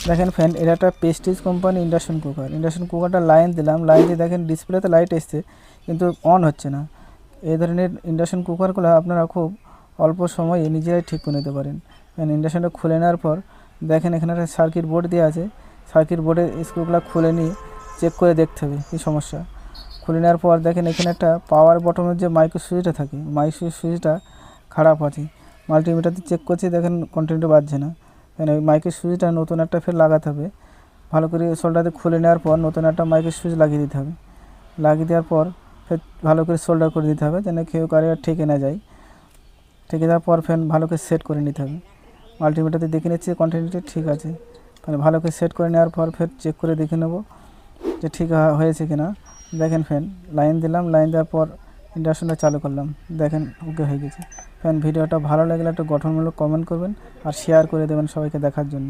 দেখেন ফ্রেন্ড, এটা একটা Prestige company induction cooker. Induction কুকারটা লাইন দিলাম, লাইন দিয়ে দেখেন ডিসপ্লেতে লাইট এসছে কিন্তু অন হচ্ছে না। এই ধরনের ইন্ডাকশন কুকারগুলো আপনারা খুব অল্প সময়ে নিজেরাই ঠিক করে নিতে পারেন। ইন্ডাকশনটা খুলে নেওয়ার পর দেখেন এখানে একটা সার্কিট বোর্ড দেওয়া আছে। সার্কিট বোর্ডের স্ক্রুগুলো খুলে নিয়ে চেক করে দেখতে হবে কী সমস্যা। খুলে নেওয়ার পর দেখেন এখানে একটা পাওয়ার বটমের যে মাইক্রো সুইচটা থাকে, মাইক্রো সুইচটা খারাপ আছে। মাল্টিমিটারতে চেক করছি, দেখেন কন্টিনিউ বাজছে না। ওই মাইক্রো সুইচটা নতুন একটা ফের লাগাতে হবে। ভালো করে সোল্ডারতে খুলে নেওয়ার পর নতুন একটা মাইক্রো সুইচ লাগিয়ে দিতে হবে। লাগিয়ে দেওয়ার পর ফের ভালো করে সোল্ডার করে দিতে হবে যেন কেউ কারে ঠেকে না যায়। ঠেকে দেওয়ার পর ফ্যান ভালো করে সেট করে নিতে হবে। মাল্টিমিটারতে দেখে নিচ্ছি কন্টিনিউটি ঠিক আছে। মানে ভালো করে সেট করে নেওয়ার পর ফের চেক করে দেখে নেব যে ঠিক হয়েছে কিনা। দেখেন ফ্যান লাইন দিলাম, লাইন দেওয়ার পর ইন্ডাকশনটা চালু করলাম, দেখেন ওকে হয়ে গেছে। ফ্যান ভিডিওটা ভালো লাগলে একটু গঠনমূলক কমেন্ট করবেন আর শেয়ার করে দেবেন সবাইকে দেখার জন্য।